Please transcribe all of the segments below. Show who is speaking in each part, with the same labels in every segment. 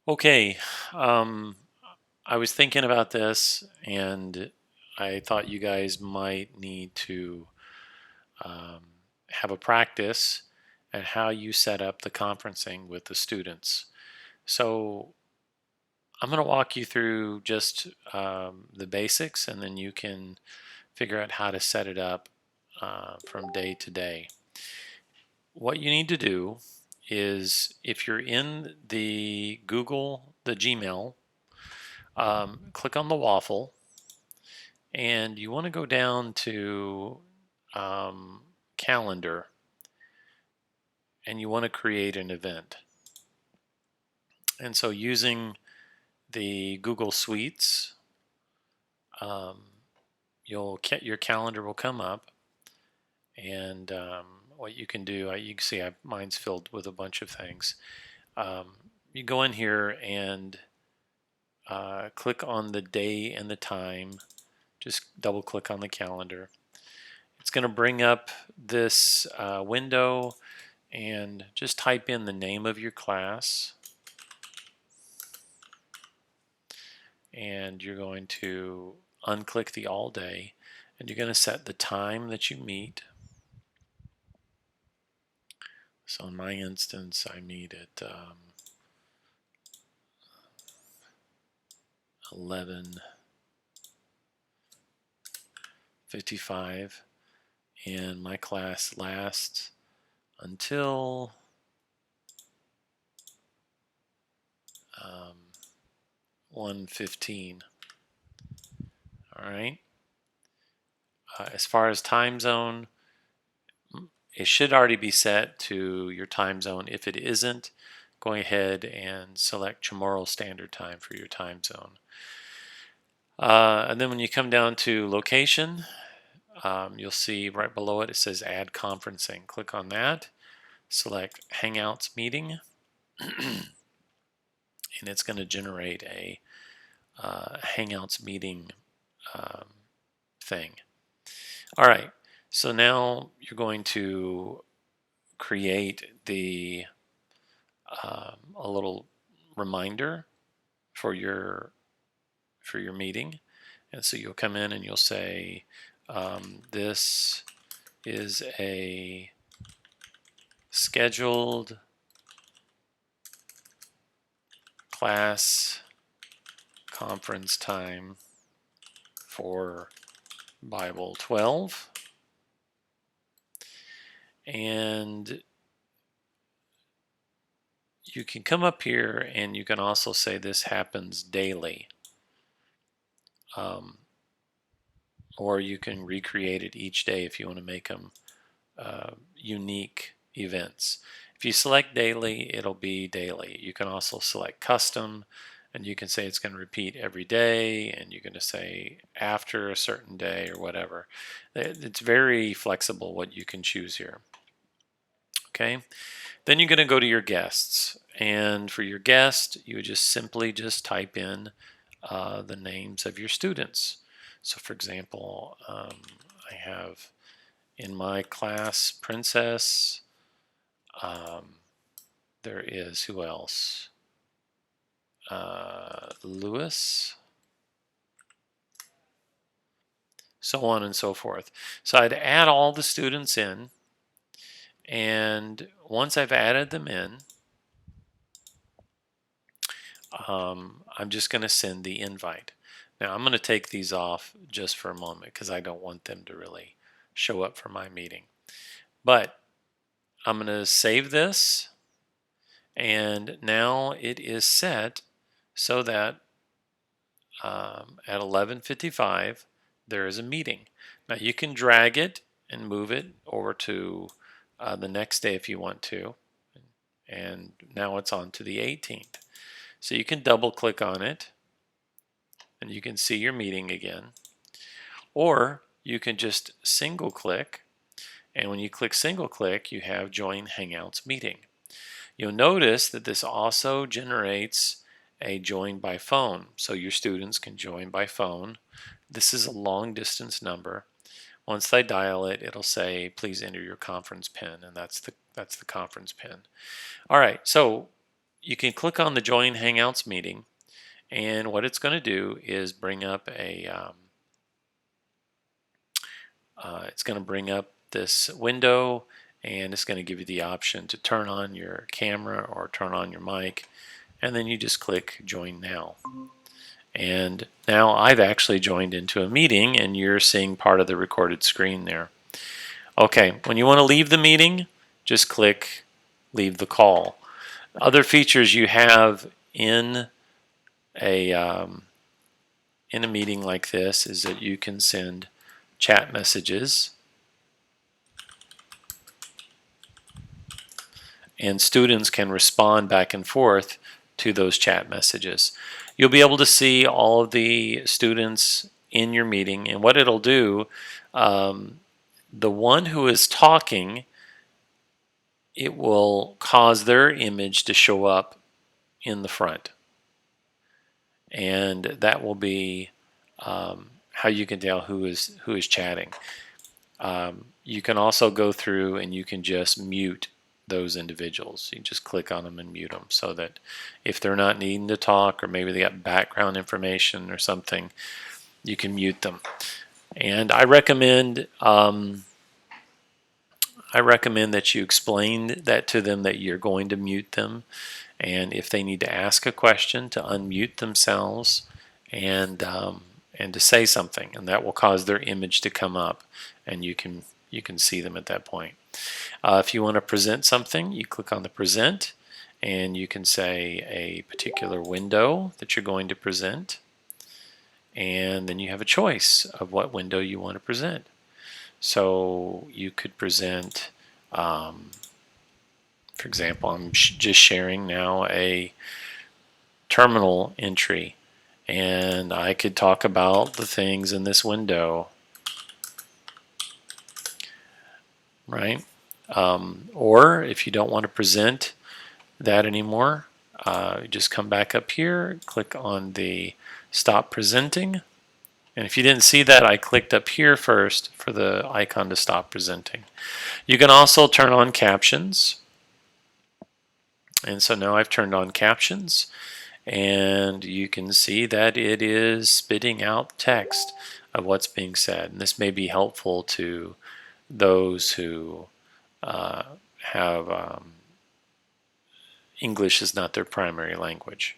Speaker 1: Okay, um, I was thinking about this and I thought you guys might need to um, have a practice at how you set up the conferencing with the students. So I'm going to walk you through just the basics and then you can figure out how to set it up from day to day. What you need to do is if you're in the Gmail, click on the waffle and you want to go down to um, calendar and you want to create an event. And so using the Google Suites, um, your calendar will come up and what you can do, you can see mine's filled with a bunch of things. You go in here and click on the day and the time. Just double click on the calendar. It's going to bring up this window and just type in the name of your class. And you're going to unclick the all day and you're going to set the time that you meet. So in my instance, I meet at 11:55 and my class lasts until 1:15. All right. As far as time zone, it should already be set to your time zone. If it isn't, go ahead and select Chamorro Standard Time for your time zone. And then when you come down to location, you'll see right below it, it says Add Conferencing. Click on that, select Hangouts Meeting, and it's going to generate a Hangouts meeting thing. All right, so now you're going to create a little reminder for your meeting, and so you'll come in and you'll say this is a scheduled class conference time for Bible 12, and you can come up here and you can also say this happens daily, or you can recreate it each day if you want to make them unique events. If you select daily, it'll be daily. You can also select custom, and you can say it's going to repeat every day, and you're going to say after a certain day or whatever. It's very flexible what you can choose here. Okay, then you're going to go to your guests, and for your guest, you would just simply type in the names of your students. So, for example, I have in my class Princess. There is who else? Lewis, so on and so forth. So I'd add all the students in, and once I've added them in, I'm just going to send the invite. Now I'm going to take these off just for a moment because I don't want them to really show up for my meeting. But I'm going to save this, and now it is set so that at 11:55 there is a meeting. Now you can drag it and move it over to the next day if you want to, and now it's on to the 18th. So you can double click on it and you can see your meeting again, or you can just single click, and when you click single click you have Join Hangouts Meeting. You'll notice that this also generates a join by phone, so your students can join by phone. This is a long distance number. Once they dial it, it'll say please enter your conference pin, and that's the conference pin. All right, so you can click on the Join Hangouts meeting, and what it's going to do is bring up it's going to bring up this window, and it's going to give you the option to turn on your camera or turn on your mic, and then you just click Join Now. And now I've actually joined into a meeting, and you're seeing part of the recorded screen there. Okay, when you want to leave the meeting, just click Leave the Call. Other features you have in a meeting like this is that you can send chat messages, and students can respond back and forth to those chat messages. You'll be able to see all of the students in your meeting, and what it'll do, the one who is talking, it will cause their image to show up in the front, and that will be how you can tell who is chatting. You can also go through and you can just mute those individuals. You just click on them and mute them, so that if they're not needing to talk, or maybe they got background information or something, you can mute them. And I recommend that you explain that to them, that you're going to mute them, and if they need to ask a question, to unmute themselves and to say something, and that will cause their image to come up, and you can see them at that point. If you want to present something, you click on the present, and you can say a particular window that you're going to present, and then you have a choice of what window you want to present. So you could present, for example, I'm just sharing now a terminal entry, and I could talk about the things in this window, right? Or if you don't want to present that anymore, just come back up here, click on the Stop Presenting. And if you didn't see that, I clicked up here first for the icon to stop presenting. You can also turn on captions. And so now I've turned on captions, and you can see that it is spitting out text of what's being said. And this may be helpful to those who have English is not their primary language.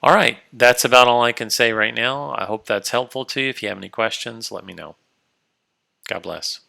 Speaker 1: All right, that's about all I can say right now. I hope that's helpful to you. If you have any questions, let me know. God bless.